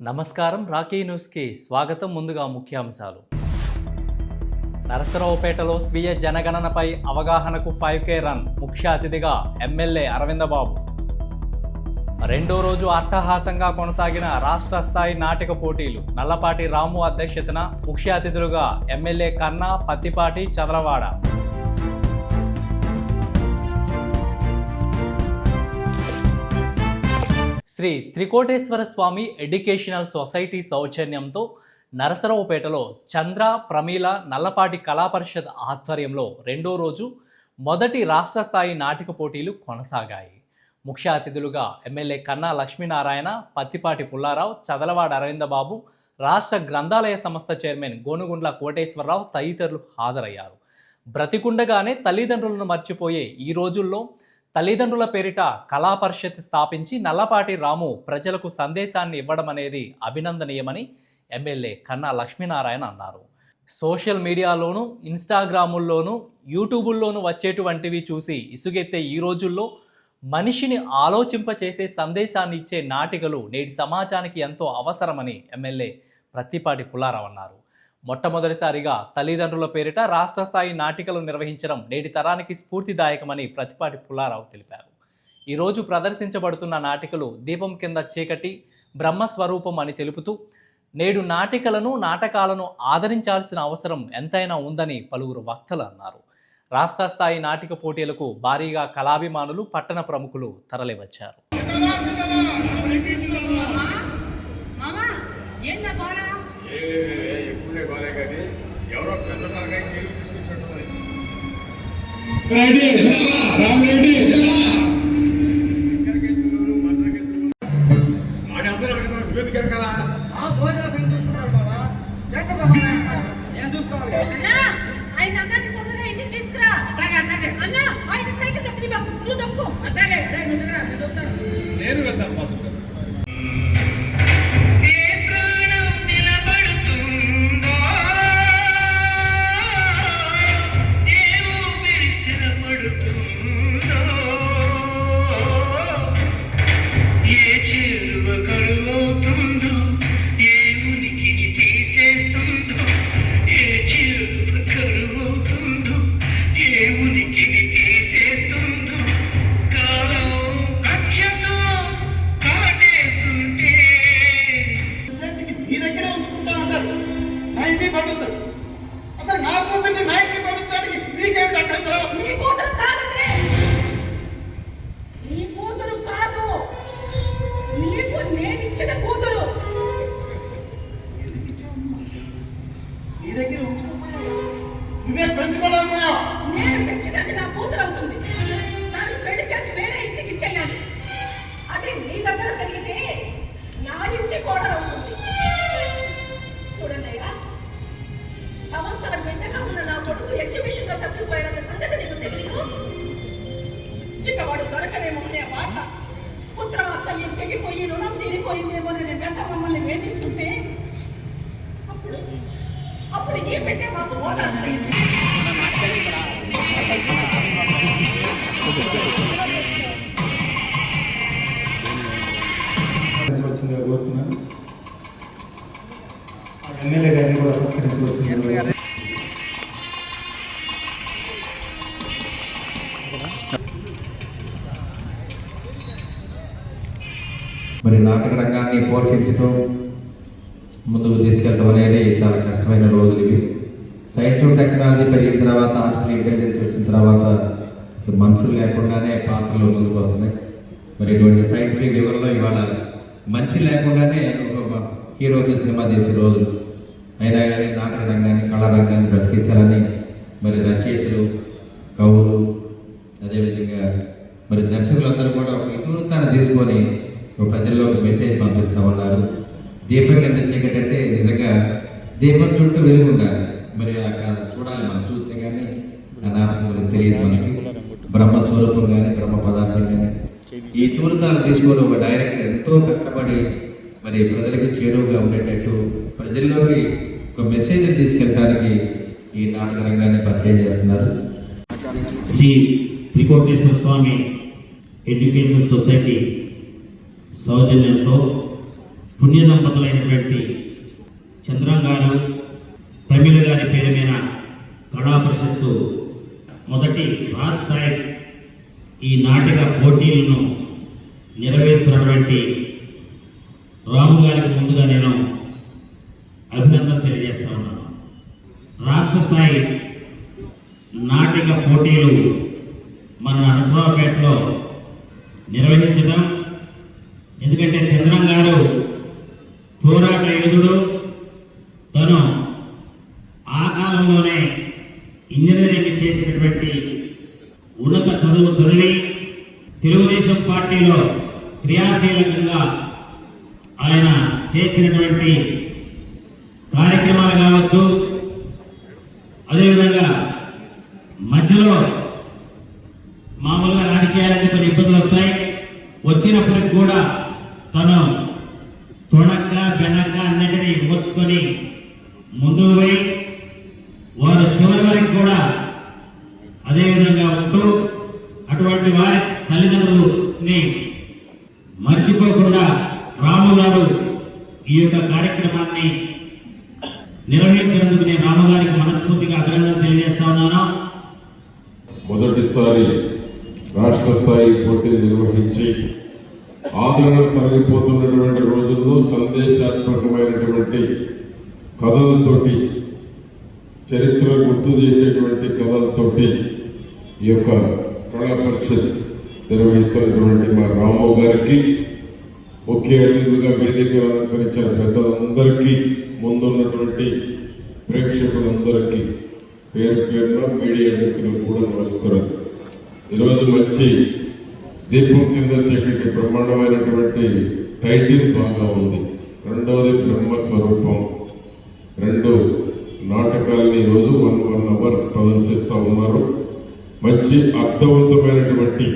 నమస్కారం. రాకీ న్యూస్కి స్వాగతం. ముందుగా ముఖ్యాంశాలు. నరసరావుపేటలో స్వీయ జనగణనపై అవగాహనకు 5K రన్. ముఖ్య అతిథిగా ఎమ్మెల్యే అరవిందబాబు. రెండో రోజు అట్టహాసంగా కొనసాగిన రాష్ట్ర స్థాయి నాటక పోటీలు. నల్లపాటి రాము అధ్యక్షతన ముఖ్య అతిథులుగా ఎమ్మెల్యే కన్నా, పత్తిపాటి, చదలవాడ. శ్రీ త్రికోటేశ్వర స్వామి ఎడ్యుకేషనల్ సొసైటీ సౌజన్యంతో నరసరావుపేటలో చంద్ర, ప్రమీల, నల్లపాటి కళాపరిషత్ ఆధ్వర్యంలో రెండో రోజు మొదటి రాష్ట్ర స్థాయి నాటక పోటీలు కొనసాగాయి. ముఖ్య అతిథులుగా ఎమ్మెల్యే కన్నా లక్ష్మీనారాయణ, పత్తిపాటి పుల్లారావు, చదలవాడ అరవిందబాబు, రాష్ట్ర గ్రంథాలయ సంస్థ చైర్మన్ గోనుగుండ్ల కోటేశ్వరరావు తదితరులు హాజరయ్యారు. బ్రతికుండగానే తల్లిదండ్రులను మర్చిపోయే ఈ రోజుల్లో తల్లిదండ్రుల పేరిట కళాపరిషత్ స్థాపించి నల్లపాటి రాము ప్రజలకు సందేశాన్ని ఇవ్వడం అనేది అభినందనీయమని ఎమ్మెల్యే కన్నా లక్ష్మీనారాయణ అన్నారు. సోషల్ మీడియాలోనూ, ఇన్స్టాగ్రాముల్లోనూ, యూట్యూబుల్లోనూ వచ్చేటువంటివి చూసి ఇసుగెత్తే ఈ రోజుల్లో మనిషిని ఆలోచింపచేసే సందేశాన్ని ఇచ్చే నాటికలు నేటి సమాజానికి ఎంతో అవసరమని ఎమ్మెల్యే పత్తిపాటి పుల్లారావు అన్నారు. మొట్టమొదటిసారిగా తల్లిదండ్రుల పేరిట రాష్ట్ర స్థాయి నాటికలు నిర్వహించడం నేటి తరానికి స్ఫూర్తిదాయకమని పత్తిపాటి పుల్లారావు తెలిపారు. ఈరోజు ప్రదర్శించబడుతున్న నాటికలు దీపం కింద చీకటి, బ్రహ్మస్వరూపం అని తెలుపుతూ నేడు నాటికలను, నాటకాలను ఆదరించాల్సిన అవసరం ఎంతైనా ఉందని పలువురు వక్తలు అన్నారు. రాష్ట్ర స్థాయి నాటిక పోటీలకు భారీగా కళాభిమానులు, పట్టణ ప్రముఖులు తరలివచ్చారు. నేను వెళ్తాను. అసలు నా కూతుర్ని నాయకుని పంపించడానికి నీకేమిటి అభ్యంతరం? నీ కూతురు కాదది, నీ కూతురు కాదు, నీకు నేనిచ్చిన కూతురు. నీ దగ్గర ఉంచుకోపోయావు, నువ్వే పెంచుకోలేకపోయావు. నేను పెంచినది నా కూతురు అవుతుంది. దాన్ని పెళ్లి చేసి వేరే ఇంటికి ఇచ్చేయాలి. అది నీ దగ్గర పెరిగితే నా ఇంటి కోడలు అవుతుంది. చూడండి అయ్యా, సంవత్సరం బిడ్డగా ఉన్న నా కొడుకు ఎగ్జిబిషన్ గా తప్పిపోయాడన్న సంగతి నీకు తెలియదు. ఇక వాడు దొరకనేమో అనే బాధ, పుత్రవాత్సల్యం తెగిపోయి రుణం తీరిపోయిందేమో నేను వ్యథ మమ్మల్ని వేధిస్తుంటే అప్పుడు ఈ బిడ్డే మాకు ఓదార్పయింది. కోరుతున్నాను. ఎమ్మెల్యే గారిని కూడా సత్కరించవలసింది. మరి నాటక రంగాన్ని పోషించడం, ముందుకు తీసుకెళ్ళడం అనేది చాలా కష్టమైన రోజులు ఇవి. సైన్స్ అండ్ టెక్నాలజీ పెరిగిన తర్వాత, ఆర్టిఫిషియల్ ఇంటెలిజెన్స్ వచ్చిన తర్వాత మనుషులు లేకుండానే పాత్రలు ముందుకు వస్తున్నాయి. మరి ఇటువంటి సైంటిఫిక్ యుగంలో ఇవాళ మంచి లేకుండానే ఒక హీరోతో సినిమా తీసే రోజులు. అయినా కానీ నాటక రంగాన్ని, కళారంగాన్ని బ్రతికించాలని మరి రచయితలు, కవులు, అదేవిధంగా మరి దర్శకులందరూ కూడా ఒక ఇతివృత్తాన్ని తీసుకొని ప్రజల్లో ఒక మెసేజ్ పంపిస్తూ ఉన్నారు. దీపం కింద చీకటి అంటే నిజంగా దీపం చుట్టూ వెలుగు ఉండాలి. మరి అక్కడ చూడాలి, మనం చూస్తే కానీ ఆ నాటకం తెలియదు. మనకి బ్రహ్మస్వరూపం కానీ, బ్రహ్మ పదార్థం కానీ ఈ ఇతివృత్తాలు తీసుకొని ఒక డైరెక్టర్ ఎంతో కష్టపడి మరి ప్రజలకు చేరువుగా ఉండేటట్టు ప్రజల్లోకి ఒక మెసేజ్ తీసుకెళ్ళడానికి ఈ నాటక రంగాన్ని పరిచయం చేస్తున్నారు. శ్రీ త్రికోటేశ్వర స్వామి ఎడ్యుకేషన్ సొసైటీ సౌజన్యంతో పుణ్య దంపతులైనటువంటి చంద్రం గారు ప్రమీల గారి పేరు మీద కళా పరిషత్తు మొదటి రాష్ట్ర స్థాయి ఈ నాటక పోటీలను నిర్వహిస్తున్నటువంటి రాము గారికి ముందుగా నేను అభినందన తెలియజేస్తా ఉన్నాను. రాష్ట్ర స్థాయి నాటక పోటీలు మన నరసరావుపేటలో నిర్వహించడం, ఎందుకంటే చంద్రం గారు పోరాట యోధుడు. తను ఆ కాలంలోనే ఇంజనీరింగ్ చేసినటువంటి ఉన్నత చదువు చదివి తెలుగుదేశం పార్టీలో క్రియాశీలకంగా ఆయన చేసినటువంటి కార్యక్రమాలు కావచ్చు, అదేవిధంగా మధ్యలో మామూలుగా రాజకీయాలకు కొన్ని ఇబ్బందులు వస్తాయి, వచ్చినప్పటికి కూడా తను తొణక్క బెనక్క అన్నిటినీ ఓర్చుకొని ముందుకు పోయి వారు చివరి వరకు కూడా అదేవిధంగా ఉంటూ అటువంటి వారి తల్లిదండ్రులని మర్చిపోకుండా రాము గారు ఈ యొక్క కార్యక్రమాన్ని నిర్వహించినందుకు నేను రాము గారికి మనస్ఫూర్తిగా అభినందన తెలియజేస్తా ఉన్నాను. మొదటిసారి రాష్ట్ర స్థాయి పోటీలు నిర్వహించి ఆదరణ తరలిపోతున్నటువంటి రోజుల్లో సందేశాత్మకమైనటువంటి కథలతోటి, చరిత్ర గుర్తు చేసేటువంటి కథలతోటి ఈ యొక్క కళా పరిషత్ నిర్వహిస్తున్నటువంటి మా రాము గారికి, ముఖ్య అతిథులుగా వేదికలు అలంకరించిన పెద్దలందరికీ, ముందున్నటువంటి ప్రేక్షకులందరికీ పేరు పేరున మీడియా మిత్రులు కూడా నమస్కారం. ఈరోజు మంచి దీపం కింద చీకటి బ్రహ్మాండమైనటువంటి టైటిల్ బాగా ఉంది. రెండవది బ్రహ్మస్వరూపం. రెండు నాటకాలని ఈరోజు 1 అవర్ ప్రదర్శిస్తూ ఉన్నారు. మంచి అర్థవంతమైనటువంటి,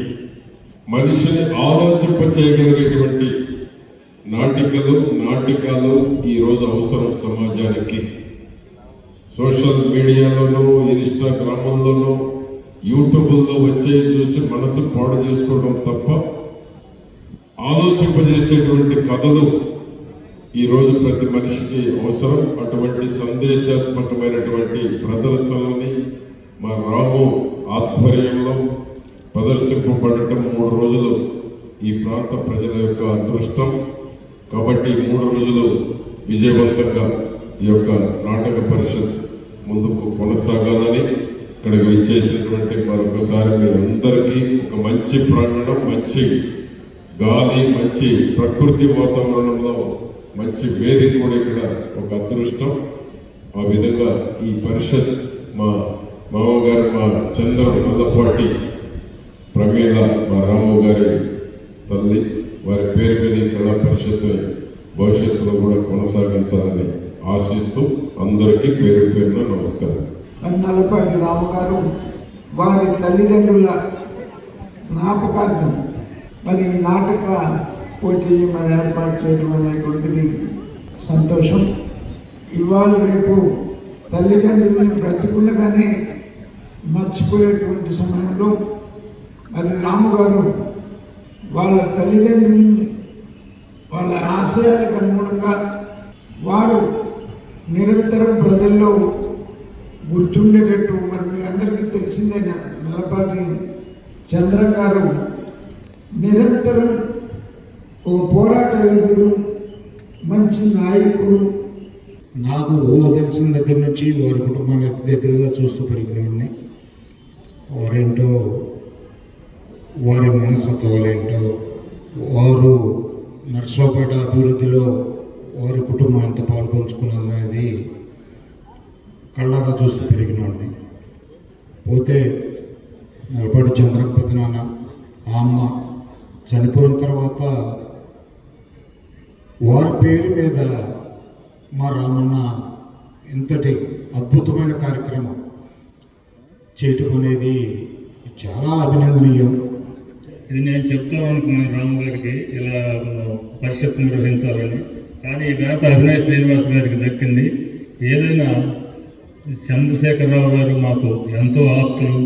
మనిషిని ఆలోచింప చేయగలిగేటువంటి నాటకాలు ఈరోజు అవసరం సమాజానికి. సోషల్ మీడియాలోనూ, ఇన్స్టాగ్రామ్లోనూ, యూట్యూబ్లో వచ్చే చూసి మనసు పాడు చేసుకోవడం తప్ప ఆలోచింపజేసేటువంటి కథలు ఈరోజు ప్రతి మనిషికి అవసరం. అటువంటి సందేశాత్మకమైనటువంటి ప్రదర్శనలని మా రాము ఆధ్వర్యంలో ప్రదర్శింపబడటం 3 రోజులు ఈ ప్రాంత ప్రజల యొక్క అదృష్టం. కాబట్టి 3 రోజులు విజయవంతంగా ఈ యొక్క నాటక పరిషత్ ముందుకు కొనసాగాలని ఇక్కడికి వచ్చేసినటువంటి మరొకసారి మీ అందరికీ ఒక మంచి ప్రాంగణం, మంచి గాలి, మంచి ప్రకృతి వాతావరణంలో మంచి వేదిక కూడా ఇక్కడ ఒక అదృష్టం. ఆ విధంగా ఈ పరిషత్ మా మామగారు, మా చంద్రం నల్లపాటి ప్రమీల, మా రాము గారి తల్లి, వారి పేరు మీద ఈ కళా పరిషత్ భవిష్యత్తులో కూడా కొనసాగించాలని ఆశిస్తూ అందరికీ పేరు పేరున నమస్కారం. నల్లపాటి రాము గారు వారి తల్లిదండ్రుల జ్ఞాపకార్థం మరి నాటక పోటీ మరి ఏర్పాటు చేయడం అనేటువంటిది సంతోషం. ఇవాళ రేపు తల్లిదండ్రులను బ్రతికుండగానే మర్చిపోయేటువంటి సమయంలో మరి రాము గారు వాళ్ళ తల్లిదండ్రులని వాళ్ళ ఆశయాలకు అనుగుణంగా వారు నిరంతరం ప్రజల్లో గుర్తుండేటట్టు, మరి మీ అందరికీ తెలిసిందే నల్లపాటి చంద్రం గారు నిరంతరం ఓ పోరాట యోధుడు, మంచి నాయకుడు. నాకు తెలిసిన దగ్గర నుంచి వారి కుటుంబాన్ని అతి దగ్గరగా చూస్తూ పెరిగినవాడిని. వారేంటో, వారి మనస్తత్వాలేంటో, వారు నర్సరావుపేట అభివృద్ధిలో వారి కుటుంబం ఎంత పాల్పంచుకున్నది కళ్ళారా చూస్తూ పెరిగినవాడిని. పోతే నల్లపాటి చంద్రం పెద్దనాన్న, ఆ అమ్మ చనిపోయిన తర్వాత వారి పేరు మీద మా రామన్న ఇంతటి అద్భుతమైన కార్యక్రమం చేయటం అనేది చాలా అభినందనీయం. ఇది నేను చెప్తాను అనుకున్నాను రాము గారికి ఇలా పరిషత్ నిర్వహించాలని, కానీ ఈ ఘనత అభినయ్ శ్రీనివాస్ గారికి దక్కింది. ఏదైనా చంద్రశేఖరరావు గారు మాకు ఎంతో ఆప్తులు,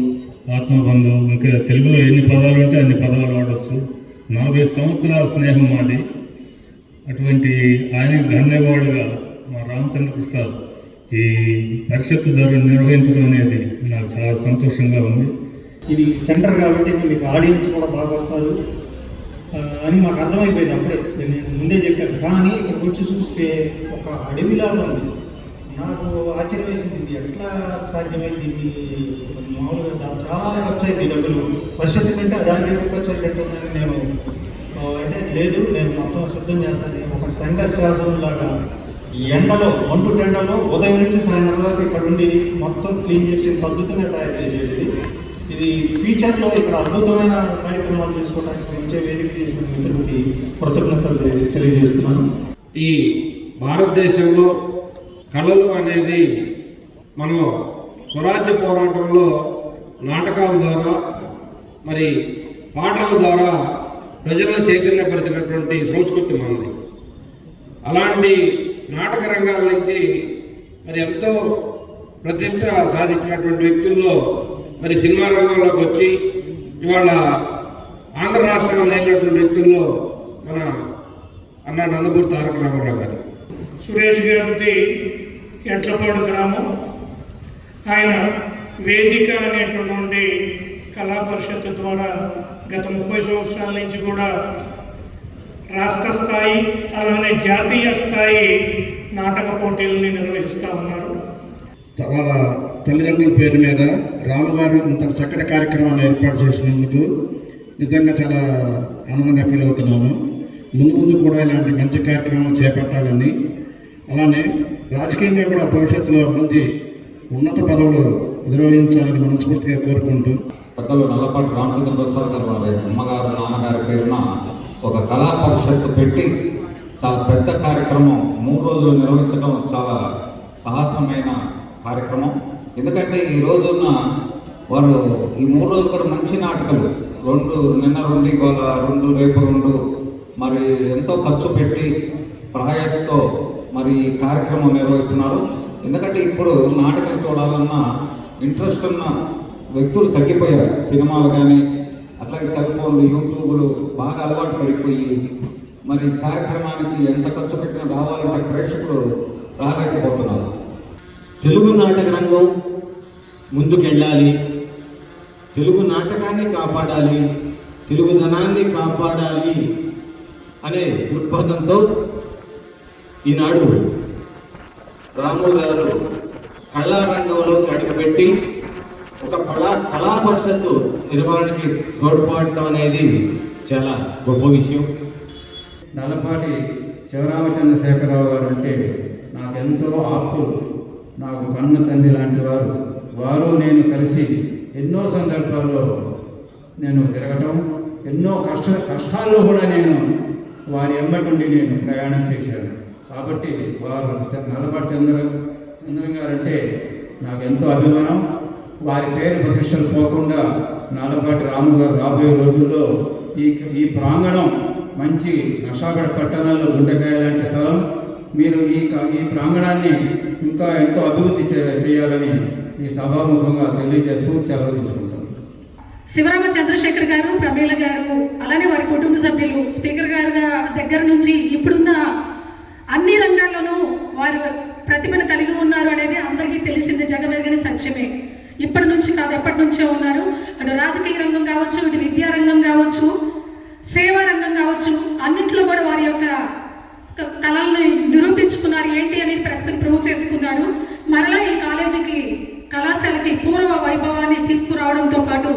ఆత్మబంధం. ఇంకా తెలుగులో ఎన్ని పదాలు ఉంటే అన్ని పదాలు వాడచ్చు. 40 సంవత్సరాల స్నేహం మాది. అటువంటి ఆయనకు ధన్యవాడుగా మా రామచంద్ర ప్రసాద్ ఈ పరిషత్తు నిర్వహించడం అనేది నాకు చాలా సంతోషంగా ఉంది. ఇది సెంటర్ కాబట్టి మీకు ఆడియన్స్ కూడా బాగా వస్తారు అని మాకు అర్థమైపోయింది అప్పుడే. నేను ముందే చెప్పాను. కానీ ఇక్కడికి వచ్చి చూస్తే ఒక అడవిలాగా ఉంది. నాకు ఆశ్చర్యం వేసింది, ఇది ఎట్లా సాధ్యమైంది? మామూలుగా చాలా ఖర్చు అయింది డబ్బులు. పరిషత్తు కంటే దానికి ఎక్కువ ఖర్చు అయ్యేటట్టు ఉందని నేను అంటే లేదు, నేను మొత్తం సిద్ధం చేస్తాను. ఒక సంఘ శాసనంలాగా ఈ ఎండలో ఎండలో ఉదయం నుంచి సాయంత్రం దాకా ఇక్కడ ఉండి మొత్తం క్లీన్ చేసి అద్భుతంగా తయారు చేసేది. ఇది ఫ్యూచర్లో ఇక్కడ అద్భుతమైన కార్యక్రమాలు చేసుకోవడానికి మంచి వేదిక చేసిన మిత్రులకి కృతజ్ఞతలు తెలియజేస్తున్నాను. ఈ భారతదేశంలో కళలు అనేది మనం స్వరాజ్య పోరాటంలో నాటకాల ద్వారా మరి పాటల ద్వారా ప్రజలను చైతన్యపరిచినటువంటి సంస్కృతి మనది. అలాంటి నాటక రంగాల నుంచి మరి ఎంతో ప్రతిష్ట సాధించినటువంటి వ్యక్తుల్లో మరి సినిమా రంగంలోకి వచ్చి ఇవాళ ఆంధ్ర రాష్ట్రంలో వెళ్ళినటువంటి వ్యక్తుల్లో మన అన్న నందమూరి తారక రామారావు గారు. సురేష్ గారిది ఎడ్లపాడు గ్రామం. ఆయన వేదిక అనేటటువంటి కళా పరిషత్ ద్వారా గత 30 సంవత్సరాల నుంచి కూడా రాష్ట్ర స్థాయి అలానే జాతీయ స్థాయి నాటక పోటీలని నిర్వహిస్తూ ఉన్నారు. వాళ్ళ తల్లిదండ్రుల పేరు మీద రాముగారు ఇంత చక్కటి కార్యక్రమాన్ని ఏర్పాటు చేసినందుకు నిజంగా చాలా ఆనందంగా ఫీల్ అవుతున్నాను. ముందు కూడా ఇలాంటి మంచి కార్యక్రమాలు చేపట్టాలని, అలానే రాజకీయంగా కూడా భవిష్యత్తులో మంచి ఉన్నత పదవులు అధిరోహించాలని మనస్ఫూర్తిగా కోరుకుంటూ, పెద్దలు నల్లపాటి రామచంద్ర ప్రసాద్ గారు వారి అమ్మగారు నాన్నగారి పేరున ఒక కళా పరిషత్తు పెట్టి చాలా పెద్ద కార్యక్రమం 3 రోజులు నిర్వహించడం చాలా సాహసమైన కార్యక్రమం. ఎందుకంటే ఈ రోజున్న వారు ఈ 3 రోజులు కూడా మంచి నాటకాలు 2 నిన్న 2 ఇవాళ 2 రేపు 2 మరి ఎంతో ఖర్చు పెట్టి ప్రయాసతో మరి ఈ కార్యక్రమం నిర్వహిస్తున్నారు. ఎందుకంటే ఇప్పుడు నాటకాలు చూడాలన్న ఇంట్రెస్ట్ ఉన్న వ్యక్తులు తగ్గిపోయారు. సినిమాలు కానీ అట్లాగే సెల్ ఫోన్లు యూట్యూబ్లు బాగా అలవాటు పడిపోయి మరి కార్యక్రమానికి ఎంత ఖర్చు పెట్టినా రావాలంటే ప్రేక్షకులు రాలేకపోతున్నారు. తెలుగు నాటక రంగం ముందుకెళ్ళాలి, తెలుగు నాటకాన్ని కాపాడాలి, తెలుగుదనాన్ని కాపాడాలి అనే దృక్పథంతో ఈనాడు రాము గారు కళారంగంలో అడుగుపెట్టి ఒక కళా పరిషత్తు నిర్వహణకి తోడ్పడటం అనేది చాలా గొప్ప విషయం. నల్లపాటి శివరామచంద్రశేఖరరావు గారు అంటే నాకెంతో ఆప్తులు, నాకు కన్ను తండ్రి లాంటి వారు నేను కలిసి ఎన్నో సందర్భాల్లో నేను తిరగటం, ఎన్నో కష్టాల్లో కూడా నేను వారి ఎంబటుండి నేను ప్రయాణం చేశాను. కాబట్టి వారు నల్లపాటి చంద్రం గారు అంటే నాకు ఎంతో అభిమానం. వారి పేరు ప్రతిష్టలు పోకుండా నల్లపాటి రాము గారు రాబోయే రోజుల్లో ఈ ప్రాంగణం మంచి నషాగఢ పట్టణంలో గుండెకాయ లాంటి స్థలం. మీరు ఈ ప్రాంగణాన్ని ఇంకా ఎంతో అభివృద్ధి చేయాలని ఈ సభాముఖంగా తెలియజేస్తూ సెలవు తీసుకుంటాం. శివరామ చంద్రశేఖర్ గారు, ప్రమీల గారు, అలానే వారి కుటుంబ సభ్యులు, స్పీకర్ గారు దగ్గర నుంచి ఇప్పుడున్న అన్ని రంగాల్లోనూ వారు ప్రతిభను కలిగి ఉన్నారు అనేది అందరికీ తెలిసింది, జగమెరిగిన సత్యమే. ఇప్పటి నుంచి కాదు, ఎప్పటి నుంచో ఉన్నారు. అటు రాజకీయ రంగం కావచ్చు, ఇటు విద్యారంగం కావచ్చు, సేవా రంగం కావచ్చు, అన్నింటిలో కూడా వారి యొక్క కళల్ని నిరూపించుకున్నారు. ఏంటి అనేది ప్రతిభను ప్రూవ్ చేసుకున్నారు. మరలా ఈ కళాశాలకి పూర్వ వైభవాన్ని తీసుకురావడంతో పాటు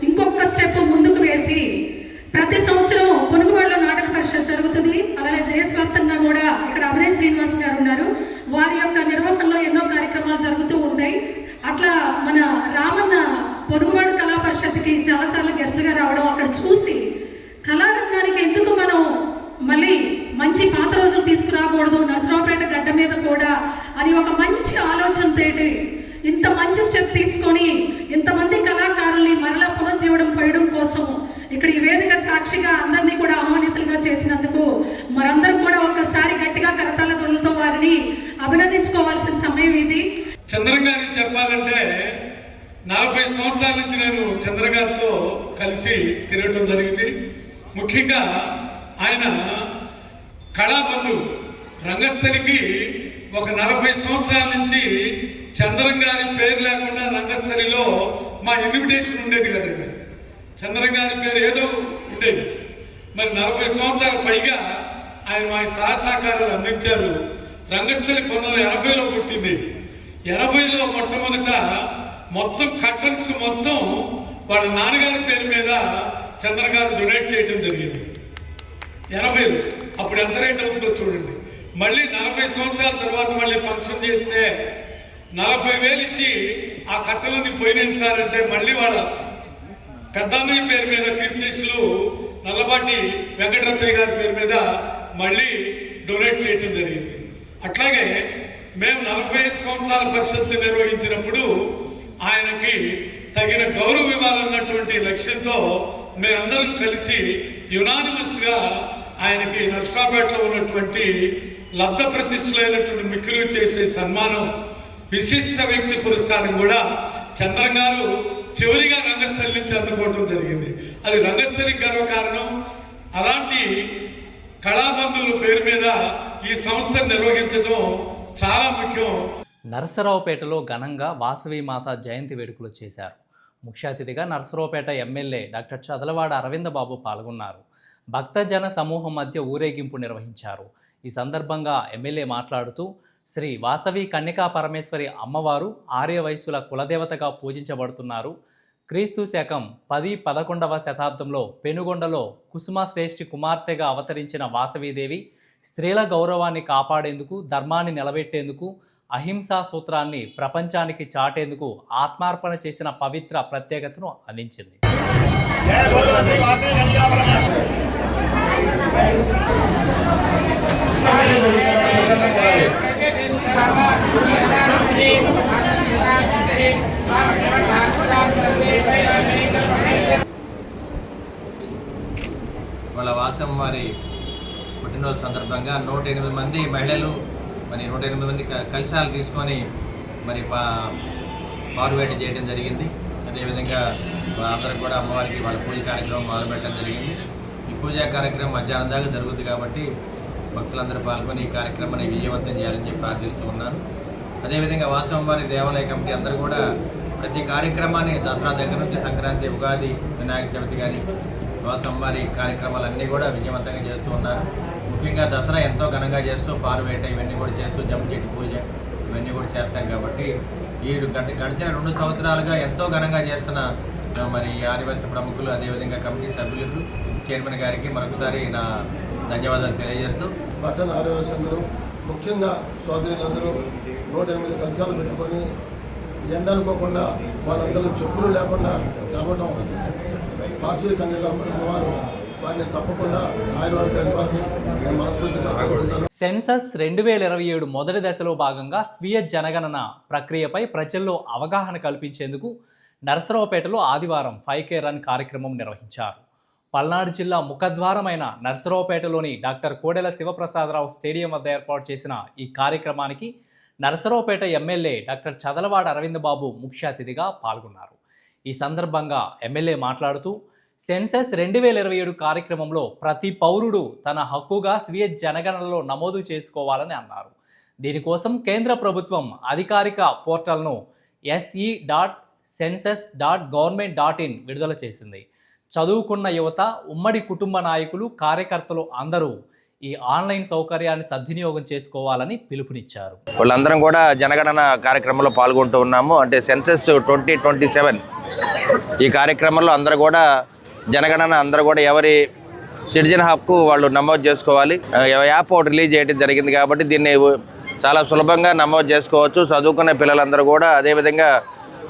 ఇంకొక స్టెప్ ముందుకు వేసి ప్రతి సంవత్సరం పొనుగువాడలో నాటక పరిషత్ జరుగుతుంది. అలానే దేశవ్యాప్తంగా కూడా ఇక్కడ అభినయ్ శ్రీనివాస్ గారు ఉన్నారు. వారి యొక్క నిర్వహణలో ఎన్నో కార్యక్రమాలు జరుగుతూ ఉంటాయి. అట్లా మన రామన్న పొనుగువాడు కళా పరిషత్కి చాలాసార్లు గెస్ట్లుగా రావడం, అక్కడ చూసి కళారంగానికి ఎందుకు మనం మళ్ళీ మంచి పాత రోజులు తీసుకురాకూడదు, నరసరావుపేట గడ్డ మీద కూడా అని ఒక మంచి ఆలోచనతోటి ఇంత మంచి స్టెప్ తీసుకొని ఇంతమంది కళాకారుల్ని మరలా పునర్జీవనం పోయడం కోసం ఇక్కడ ఈ వేదిక సాక్షిగా అందరినీ కూడా ఆహ్వానితులుగా చేసినందుకు మనందరం కూడా ఒక్కసారి గట్టిగా కరతాళ ధ్వనులతో వారిని అభినందించుకోవాల్సిన సమయం ఇది. చంద్రం గారికి చెప్పాలంటే 40 సంవత్సరాల నుంచి నేను చంద్ర గారితో కలిసి తిరగటం జరిగింది. ముఖ్యంగా ఆయన కళాబంధు రంగస్థలికి ఒక 40 సంవత్సరాల నుంచి చంద్రం గారి పేరు లేకుండా రంగస్థలిలో మా ఇన్విటేషన్ ఉండేది కదండి. చంద్రం గారి పేరు ఏదో ఉండేది. మరి 40 సంవత్సరాల పైగా ఆయన మా సహకారాలు అందించారు. రంగస్థలి 1980లో పుట్టింది. 80లో మొట్టమొదట మొత్తం కట్టర్స్ మొత్తం వాళ్ళ నాన్నగారి పేరు మీద చంద్ర గారు డొనేట్ చేయడం జరిగింది 80లో. అప్పుడు ఎంత రేట్ అవుతుందో చూడండి. మళ్ళీ 40 సంవత్సరాల తర్వాత మళ్ళీ ఫంక్షన్ చేస్తే 40,000 ఇచ్చి ఆ కట్టలన్నీ పోయినాయి సార్ అంటే మళ్ళీ వాళ్ళ పెద్దన్నయ్య పేరు మీద కీర్తిశేషులు నల్లపాటి వెంకటరత్నయ్య గారి పేరు మీద మళ్ళీ డొనేట్ చేయటం జరిగింది. అట్లాగే మేము 45 సంవత్సరాల పరిషత్తు నిర్వహించినప్పుడు ఆయనకి తగిన గౌరవం ఇవ్వాలన్నటువంటి లక్ష్యంతో మేమందరం కలిసి యునానిమస్గా ఆయనకి నర్సాపేటలో ఉన్నటువంటి లబ్ధ ప్రతిష్ఠులైనటువంటి మిక్కులు చేసే సన్మానం విశిష్ట వ్యక్తి పురస్కారం కూడా చంద్రం గారు చివరిగా రంగస్థలి నుంచి అందుకోవటం జరిగింది. అది రంగస్థలికి గర్వకారణం. అలాంటి కళాబంధువుల పేరు మీద ఈ సంస్థను నిర్వహించడం చాలా ముఖ్యం. నరసరావుపేటలో ఘనంగా వాసవీమాత జయంతి వేడుకలు చేశారు. ముఖ్య అతిథిగా నరసరావుపేట ఎమ్మెల్యే డాక్టర్ చదలవాడ అరవింద బాబు పాల్గొన్నారు. భక్తజన సమూహం మధ్య ఊరేగింపు నిర్వహించారు. ఈ సందర్భంగా ఎమ్మెల్యే మాట్లాడుతూ శ్రీ వాసవి కన్యకా పరమేశ్వరి అమ్మవారు ఆర్య వయస్సుల కులదేవతగా పూజించబడుతున్నారు. క్రీస్తు శకం 10-11వ శతాబ్దంలో పెనుగొండలో కుసుమశ్రేష్ఠి కుమార్తెగా అవతరించిన వాసవీదేవి స్త్రీల గౌరవాన్ని కాపాడేందుకు, ధర్మాన్ని నిలబెట్టేందుకు, అహింసా సూత్రాన్ని ప్రపంచానికి చాటేందుకు ఆత్మార్పణ చేసిన పవిత్ర ప్రత్యేకతను అందించింది. వాళ్ళ వాసం వారి పుట్టినరోజు సందర్భంగా 108 మంది మహిళలు మరి 108 మంది కలశాలు తీసుకొని మరి పారువేట చేయడం జరిగింది. అదేవిధంగా అందరూ కూడా అమ్మవారికి వాళ్ళ పూజ కార్యక్రమం మొదలుపెట్టడం జరిగింది. ఈ పూజా కార్యక్రమం మధ్యాహ్నం దాకా జరుగుతుంది కాబట్టి భక్తులందరూ పాల్గొని ఈ కార్యక్రమాన్ని విజయవంతం చేయాలని చెప్పి ప్రార్థిస్తూ ఉన్నాను. అదేవిధంగా వాసవమ్మవారి దేవాలయ కమిటీ అందరూ కూడా ప్రతి కార్యక్రమాన్ని దసరా దగ్గర నుంచి సంక్రాంతి, ఉగాది, వినాయక చవితి కానీ వాసవమ్మవారి కార్యక్రమాలన్నీ కూడా విజయవంతంగా చేస్తూ ఉన్నారు. ముఖ్యంగా దసరా ఎంతో ఘనంగా చేస్తూ పారువేట ఇవన్నీ కూడా చేస్తూ జమ్ము చెట్టు పూజ ఇవన్నీ కూడా చేస్తాం కాబట్టి ఈ గడిచిన 2 సంవత్సరాలుగా ఎంతో ఘనంగా చేస్తున్న మరి ఆదివాసీ ప్రముఖులు అదేవిధంగా కమిటీ సభ్యులకు చైర్మన్ గారికి మరొకసారి నా ధన్యవాదాలు తెలియజేస్తూ పట్టణ ఆదివాసులందరూ ముఖ్యంగా సోదరులందరూ 108 కలశాలు పెట్టుకొని ఎండనుకోకుండా వాళ్ళందరూ చెప్పులు లేకుండా రావడం వాసవి కన్యకా అమ్మవారు వారిని తప్పకుండా సెన్సస్ 2027 మొదటి దశలో భాగంగా స్వీయ జనగణన ప్రక్రియపై ప్రజల్లో అవగాహన కల్పించేందుకు నరసరావుపేటలో ఆదివారం 5K రన్ కార్యక్రమం నిర్వహించారు. పల్నాడు జిల్లా ముఖద్వారమైన నరసరావుపేటలోని డాక్టర్ కోడెల శివప్రసాదరావు స్టేడియం వద్ద ఏర్పాటు చేసిన ఈ కార్యక్రమానికి నరసరావుపేట ఎమ్మెల్యే డాక్టర్ చదలవాడ అరవింద బాబు ముఖ్య అతిథిగా పాల్గొన్నారు. ఈ సందర్భంగా ఎమ్మెల్యే మాట్లాడుతూ సెన్సస్ 2027 కార్యక్రమంలో ప్రతి పౌరుడు తన హక్కుగా స్వీయ జనగణనలో నమోదు చేసుకోవాలని అన్నారు. దీనికోసం కేంద్ర ప్రభుత్వం అధికారిక పోర్టల్ను se.census.government.in విడుదల చేసింది. చదువుకున్న యువత, ఉమ్మడి కుటుంబ నాయకులు, కార్యకర్తలు అందరూ ఈ ఆన్లైన్ సౌకర్యాన్ని సద్వినియోగం చేసుకోవాలని పిలుపునిచ్చారు. వాళ్ళందరం కూడా జనగణన కార్యక్రమంలో పాల్గొంటూ ఉన్నాము. అంటే సెన్సస్ 2027 ఈ కార్యక్రమంలో అందరూ కూడా జనగణన అందరూ కూడా ఎవరి సిటిజన్ హక్కు వాళ్ళు నమోదు చేసుకోవాలి. యాప్ ఒకటి రిలీజ్ చేయడం జరిగింది కాబట్టి దీన్ని చాలా సులభంగా నమోదు చేసుకోవచ్చు. చదువుకునే పిల్లలందరూ కూడా అదేవిధంగా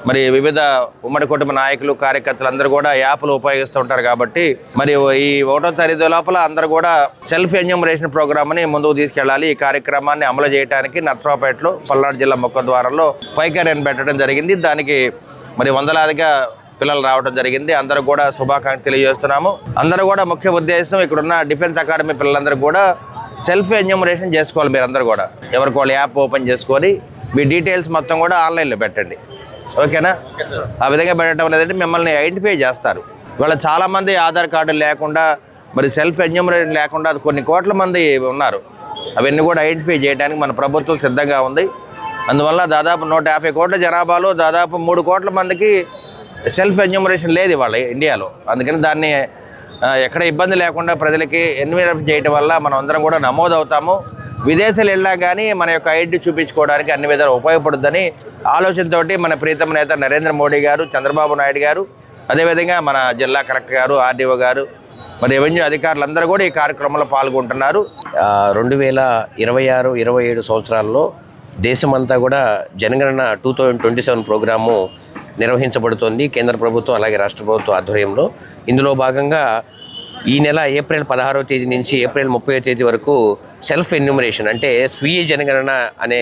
మరి వివిధ ఉమ్మడి కుటుంబ నాయకులు, కార్యకర్తలు అందరూ కూడా యాప్లు ఉపయోగిస్తూ ఉంటారు కాబట్టి మరి ఈ 1వ తారీఖు లోపల అందరూ కూడా సెల్ఫ్ ఎన్యూమరేషన్ ప్రోగ్రామ్ని ముందుకు తీసుకెళ్ళాలి. ఈ కార్యక్రమాన్ని అమలు చేయడానికి నరసరావుపేటలో పల్నాడు జిల్లా ముఖద్వారంలో 5K రన్ పెట్టడం జరిగింది. దానికి మరి వందలాదిగా పిల్లలు రావడం జరిగింది. అందరూ కూడా శుభాకాంక్షలు తెలియజేస్తున్నాము. అందరూ కూడా ముఖ్య ఉద్దేశం ఇక్కడున్న డిఫెన్స్ అకాడమీ పిల్లలందరూ కూడా సెల్ఫ్ ఎన్యూమరేషన్ చేసుకోవాలి. మీరందరూ కూడా ఎవరికి వాళ్ళు యాప్ ఓపెన్ చేసుకొని మీ డీటెయిల్స్ మొత్తం కూడా ఆన్లైన్లో పెట్టండి. ఓకేనా? ఆ విధంగా పెట్టడం లేదంటే మిమ్మల్ని ఐడెంటిఫై చేస్తారు. ఇవాళ చాలామంది ఆధార్ కార్డు లేకుండా మరి సెల్ఫ్ ఎన్యూమరేషన్ లేకుండా కొన్ని కోట్ల మంది ఉన్నారు. అవన్నీ కూడా ఐడెంటిఫై చేయడానికి మన ప్రభుత్వం సిద్ధంగా ఉంది. అందువల్ల దాదాపు 150 కోట్ల జనాభాలో దాదాపు 3 కోట్ల మందికి సెల్ఫ్ ఎన్యూమరేషన్ లేదు ఇవాళ ఇండియాలో. అందుకని దాన్ని ఎక్కడ ఇబ్బంది లేకుండా ప్రజలకి ఎన్యూమరేషన్ చేయడం వల్ల మనం అందరం కూడా నమోదవుతాము. విదేశాలు వెళ్ళా కానీ మన యొక్క ఐడెంటిటీ చూపించుకోవడానికి అన్ని విధాలు ఉపయోగపడుతుందని ఆలోచనతో మన ప్రీతమ నేత నరేంద్ర మోడీ గారు, చంద్రబాబు నాయుడు గారు, అదేవిధంగా మన జిల్లా కలెక్టర్ గారు, ఆర్డీఓ గారు, మరి రెవెన్యూ అధికారులందరూ కూడా ఈ కార్యక్రమంలో పాల్గొంటున్నారు. 2026-27 సంవత్సరాల్లో దేశమంతా కూడా జనగణన 2027 ప్రోగ్రాము నిర్వహించబడుతోంది కేంద్ర ప్రభుత్వం అలాగే రాష్ట్ర ప్రభుత్వం ఆధ్వర్యంలో. ఇందులో భాగంగా ఈ నెల ఏప్రిల్ 16వ తేదీ నుంచి ఏప్రిల్ 30వ తేదీ వరకు సెల్ఫ్ ఎన్యూమరేషన్ అంటే స్వీయ జనగణన అనే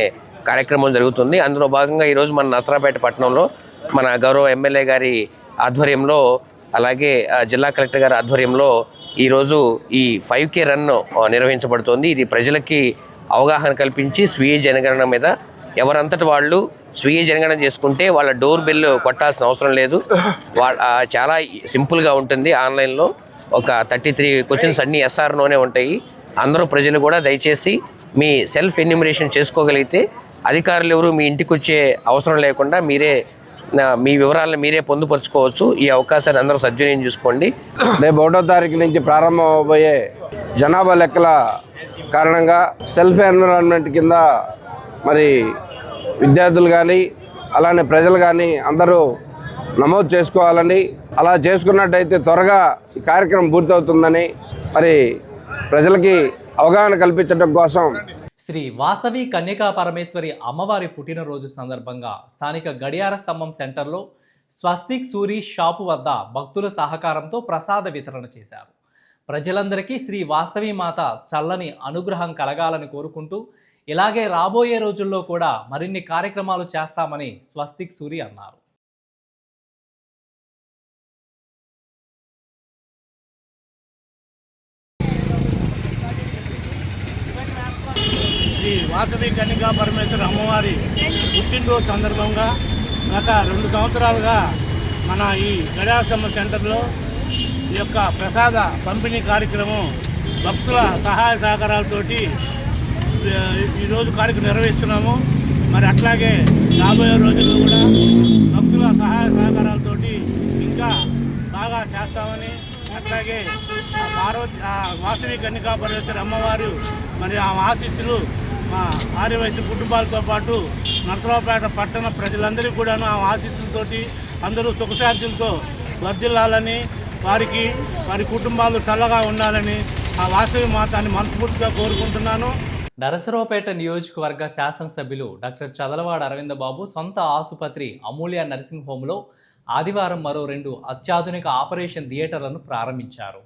కార్యక్రమం జరుగుతుంది. అందులో భాగంగా ఈరోజు మన నసరాపేట పట్టణంలో మన గౌరవ ఎమ్మెల్యే గారి ఆధ్వర్యంలో అలాగే జిల్లా కలెక్టర్ గారి ఆధ్వర్యంలో ఈరోజు ఈ 5K రన్ నిర్వహించబడుతోంది. ఇది ప్రజలకి అవగాహన కల్పించి స్వీయ జనగణన మీద ఎవరంతటి వాళ్ళు స్వీయ జనగణన చేసుకుంటే వాళ్ళ డోర్ బిల్ కొట్టాల్సిన అవసరం లేదు. చాలా సింపుల్గా ఉంటుంది. ఆన్లైన్లో ఒక 33 క్వశ్చన్స్ అన్నీ SRలోనే ఉంటాయి. అందరూ ప్రజలు కూడా దయచేసి మీ సెల్ఫ్ ఎన్యూమరేషన్ చేసుకోగలిగితే అధికారులు ఎవరు మీ ఇంటికి వచ్చే అవసరం లేకుండా మీరే మీ వివరాలను మీరే పొందుపరుచుకోవచ్చు. ఈ అవకాశాన్ని అందరూ సద్వినియోగం చూసుకోండి. రేపు 1వ తారీఖు నుంచి ప్రారంభం అవబోయే జనాభా లెక్కల కారణంగా సెల్ఫ్ ఎన్విరాన్మెంట్ కింద మరి విద్యార్థులు కానీ అలానే ప్రజలు కానీ అందరూ నమోదు చేసుకోవాలని, అలా చేసుకున్నట్టయితే త్వరగా ఈ కార్యక్రమం పూర్తవుతుందని మరి ప్రజలకి అవగాహన కల్పించడం కోసం శ్రీ వాసవి కన్యకా పరమేశ్వరి అమ్మవారి పుట్టినరోజు సందర్భంగా స్థానిక గడియార స్తంభం సెంటర్లో స్వస్తిక్ సూరి షాపు వద్ద భక్తుల సహకారంతో ప్రసాద వితరణ చేశారు. ప్రజలందరికీ శ్రీ వాసవి మాత చల్లని అనుగ్రహం కలగాలని కోరుకుంటూ ఇలాగే రాబోయే రోజుల్లో కూడా మరిన్ని కార్యక్రమాలు చేస్తామని స్వస్తిక్ సూరి అన్నారు. శ్రీ వాసవి కన్యకా పరమేశ్వరి అమ్మవారి పుట్టినరోజు సందర్భంగా గత 2 సంవత్సరాలుగా మన ఈ గడియారస్తంభ సెంటర్లో ఈ యొక్క ప్రసాద పంపిణీ కార్యక్రమం భక్తుల సహాయ సహకారాలతోటి ఈరోజు కార్యక్రమం నిర్వహిస్తున్నాము. మరి అట్లాగే రాబోయే రోజుల్లో కూడా భక్తుల సహాయ సహకారాలతోటి ఇంకా బాగా చేస్తామని, అట్లాగే వాసవి కన్యకా పరమేశ్వరి అమ్మవారు మరి ఆ ఆశీస్సులు మా ఆర్యవైశ్య కుటుంబాలతో పాటు నరసరావుపేట పట్టణ ప్రజలందరికీ కూడాను ఆ ఆశీస్సులతోటి అందరూ సుఖశాంతులతో వర్ధిల్లాలని, వారి కుటుంబాలు చల్లగా ఉండాలని ఆ వాసవి మాతాన్ని మనస్ఫూర్తిగా కోరుకుంటున్నాను. నరసరావుపేట నియోజకవర్గ శాసనసభ్యులు డాక్టర్ చదలవాడ అరవింద బాబు సొంత ఆసుపత్రి అమూల్య నర్సింగ్ హోమ్లో ఆదివారం మరో 2 అత్యాధునిక ఆపరేషన్ థియేటర్లను ప్రారంభించారు.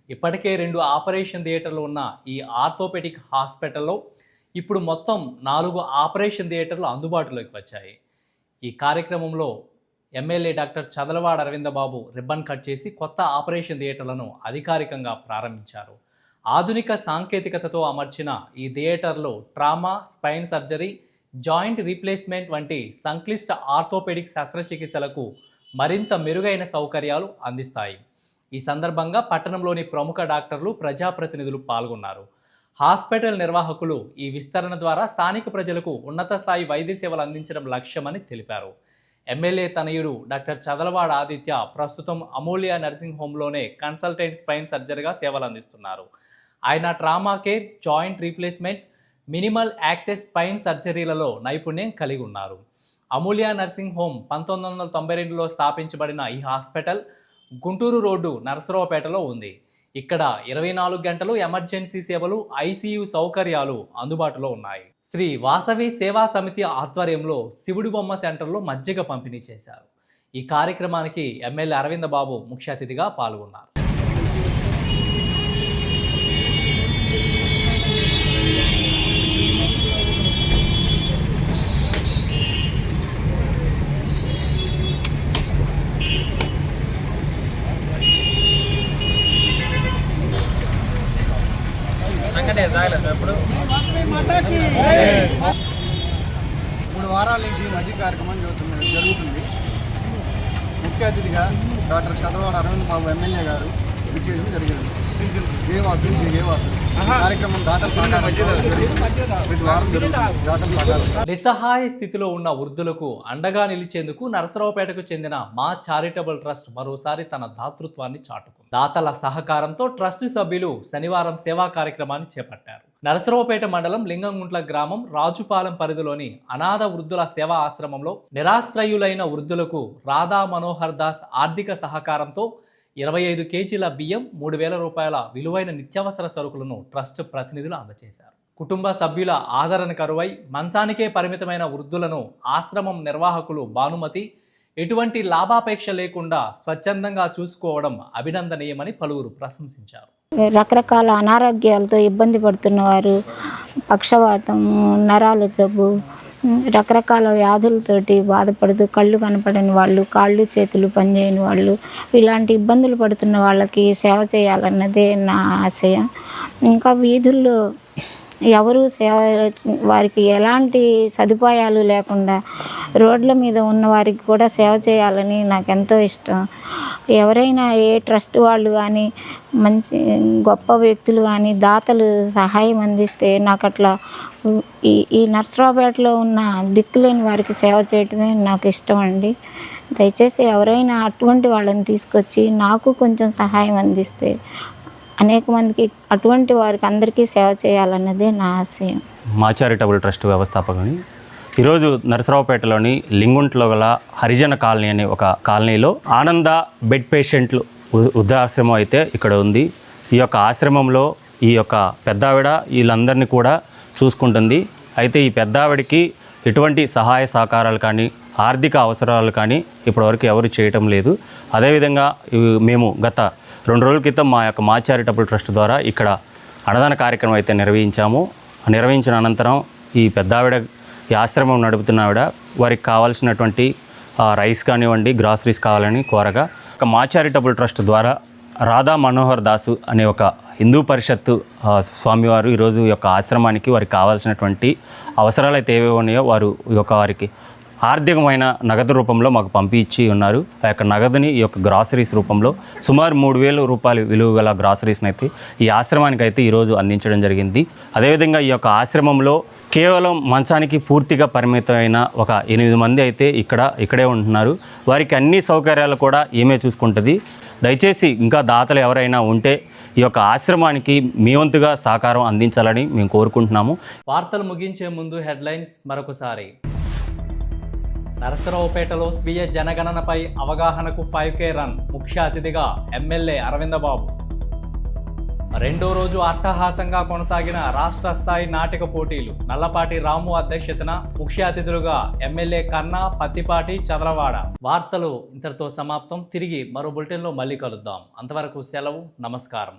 ఇప్పటికే 2 ఆపరేషన్ థియేటర్లు ఉన్న ఈ ఆర్థోపెడిక్ హాస్పిటల్లో ఇప్పుడు మొత్తం 4 ఆపరేషన్ థియేటర్లు అందుబాటులోకి వచ్చాయి. ఈ కార్యక్రమంలో ఎమ్మెల్యే డాక్టర్ చదలవాడ అరవింద బాబు రిబ్బన్ కట్ చేసి కొత్త ఆపరేషన్ థియేటర్లను అధికారికంగా ప్రారంభించారు. ఆధునిక సాంకేతికతతో అమర్చిన ఈ థియేటర్లో trauma, spine surgery, joint replacement వంటి సంక్లిష్ట ఆర్థోపెడిక్ శస్త్రచికిత్సలకు మరింత మెరుగైన సౌకర్యాలు అందిస్తాయి. ఈ సందర్భంగా పట్టణంలోని ప్రముఖ డాక్టర్లు, ప్రజాప్రతినిధులు పాల్గొన్నారు. హాస్పిటల్ నిర్వాహకులు ఈ విస్తరణ ద్వారా స్థానిక ప్రజలకు ఉన్నత స్థాయి వైద్య సేవలు అందించడం లక్ష్యమని తెలిపారు. ఎమ్మెల్యే తనయుడు డాక్టర్ చదలవాడ ఆదిత్య ప్రస్తుతం అమూల్య నర్సింగ్ హోమ్లోనే కన్సల్టెంట్ స్పైన్ సర్జరీగా సేవలు అందిస్తున్నారు. ఆయన trauma care, joint replacement, minimal access spine సర్జరీలలో నైపుణ్యం కలిగి ఉన్నారు. అమూల్య నర్సింగ్ హోమ్ 1992లో స్థాపించబడిన ఈ హాస్పిటల్ గుంటూరు రోడ్డు నరసరావుపేటలో ఉంది. ఇక్కడ 24 గంటలు ఎమర్జెన్సీ సేవలు, ICU సౌకర్యాలు అందుబాటులో ఉన్నాయి. శ్రీ వాసవి సేవా సమితి ఆధ్వర్యంలో శివుడి బొమ్మ సెంటర్లో మజ్జిగ పంపిణీ చేశారు. ఈ కార్యక్రమానికి ఎమ్మెల్యే అరవింద బాబు ముఖ్య అతిథిగా పాల్గొన్నారు. ఇప్పుడు 3 వారాల నుంచి మజ్జిగ కార్యక్రమం జరుగుతుంది. ముఖ్య అతిథిగా డాక్టర్ చదలవాడ అరవింద్ బాబు ఎమ్మెల్యే గారు, విచ్చేయడం జరిగింది. కార్యక్రమం దాతల ప్రతి వారం జరుగుతుంది. దాతల సహకారం. నిస్సహాయ స్థితిలో ఉన్న వృద్ధులకు అండగా నిలిచేందుకు నరసరావుపేటకు చెందిన మా చారిటబుల్ ట్రస్ట్ మరోసారి తన దాతృత్వాన్ని చాటుకుంది. దాతల సహకారంతో ట్రస్ట్ సభ్యులు శనివారం సేవా కార్యక్రమాన్ని చేపట్టారు. నరసరావుపేట మండలం లింగంగుంట్ల గ్రామం రాజుపాలెం పరిధిలోని అనాథ వృద్ధుల సేవా ఆశ్రమంలో నిరాశ్రయులైన వృద్ధులకు రాధా మనోహర్ దాస్ ఆర్థిక సహకారంతో 25 కేజీల బియ్యం, 3,000 రూపాయల విలువైన నిత్యావసర సరుకులను ట్రస్ట్ ప్రతినిధులు అందజేశారు. కుటుంబ సభ్యుల ఆదరణ కరువై మంచానికే పరిమితమైన వృద్ధులను ఆశ్రమం నిర్వాహకులు భానుమతి ఎటువంటి లాభాపేక్ష లేకుండా స్వచ్ఛందంగా చూసుకోవడం అభినందనీయమని పలువురు ప్రశంసించారు. రకరకాల అనారోగ్యాలతో ఇబ్బంది పడుతున్న వారు, పక్షవాతం, నరాల జబ్బు, రకరకాల వ్యాధులతోటి బాధపడుతూ కళ్ళు కనపడని వాళ్ళు, కాళ్ళు చేతులు పనిచేయని వాళ్ళు, ఇలాంటి ఇబ్బందులు పడుతున్న వాళ్ళకి సేవ చేయాలన్నదే నా ఆశయం. ఇంకా వీధుల్లో ఎవరు సేవ, వారికి ఎలాంటి సదుపాయాలు లేకుండా రోడ్ల మీద ఉన్న వారికి కూడా సేవ చేయాలని నాకు ఎంతో ఇష్టం. ఎవరైనా ఏ ట్రస్ట్ వాళ్ళు కానీ, మంచి గొప్ప వ్యక్తులు కానీ దాతలు సహాయం అందిస్తే నాకు అట్లా ఈ నర్సరావుపేటలో ఉన్న దిక్కులేని వారికి సేవ చేయటమే నాకు ఇష్టం అండి. దయచేసి ఎవరైనా అటువంటి వాళ్ళని తీసుకొచ్చి నాకు కొంచెం సహాయం అందిస్తే అనేక మందికి, అటువంటి వారికి అందరికీ సేవ చేయాలన్నదే నా ఆశయం. మా చారిటబుల్ ట్రస్ట్ వ్యవస్థాపకుని ఈరోజు నరసరావుపేటలోని లింగుంట్లో గల హరిజన కాలనీ అనే ఒక కాలనీలో ఆనంద బెడ్ పేషెంట్లు వృద్ధాశ్రమం అయితే ఇక్కడ ఉంది. ఈ యొక్క ఆశ్రమంలో ఈ యొక్క పెద్దావిడ వీళ్ళందరినీ కూడా చూసుకుంటుంది. అయితే ఈ పెద్దావిడికి ఎటువంటి సహాయ సహకారాలు కానీ, ఆర్థిక అవసరాలు కానీ ఇప్పటివరకు ఎవరు చేయటం లేదు. అదేవిధంగా మేము గత 2 రోజుల క్రితం మా చారిటబుల్ ట్రస్ట్ ద్వారా ఇక్కడ అన్నదాన కార్యక్రమం అయితే నిర్వహించిన అనంతరం ఈ పెద్దావిడ, ఈ ఆశ్రమం నడుపుతున్న ఆవిడ వారికి కావాల్సినటువంటి రైస్ కానివ్వండి, గ్రాసరీస్ కావాలని కోరగా మా చారిటబుల్ ట్రస్ట్ ద్వారా రాధా మనోహర్ దాసు అనే ఒక హిందూ పరిషత్తు స్వామివారు ఈరోజు ఈ యొక్క ఆశ్రమానికి వారికి కావాల్సినటువంటి అవసరాలు అయితే ఏవే ఉన్నాయో వారికి ఆర్థికమైన నగదు రూపంలో మాకు పంపించి ఉన్నారు. ఆ యొక్క నగదుని ఈ యొక్క గ్రాసరీస్ రూపంలో సుమారు 3,000 రూపాయలు విలువ గల గ్రాసరీస్ని అయితే ఈ ఆశ్రమానికి అయితే ఈరోజు అందించడం జరిగింది. అదేవిధంగా ఈ యొక్క ఆశ్రమంలో కేవలం మంచానికి పూర్తిగా పరిమితమైన ఒక 8 మంది అయితే ఇక్కడే ఉంటున్నారు. వారికి అన్ని సౌకర్యాలు కూడా ఈమె చూసుకుంటుంది. దయచేసి ఇంకా దాతలు ఎవరైనా ఉంటే ఈ యొక్క ఆశ్రమానికి మీ వంతుగా సహకారం అందించాలని మేము కోరుకుంటున్నాము. వార్తలు ముగించే ముందు హెడ్లైన్స్ మరొకసారి. నరసరావుపేటలో స్వీయ జనగణనపై అవగాహనకు 5K రన్, ముఖ్య అతిథిగా ఎమ్మెల్యే అరవిందబాబు. 2వ రోజు అట్టహాసంగా కొనసాగిన రాష్ట్ర స్థాయి నాటక పోటీలు. నల్లపాటి రాము అధ్యక్షతన ముఖ్య అతిథులుగా ఎమ్మెల్యే కన్నా, పత్తిపాటి, చదలవాడ. వార్తలు ఇంతటితో సమాప్తం. తిరిగి మరో బులెటిన్లో మళ్ళీ కలుద్దాం. అంతవరకు సెలవు. నమస్కారం.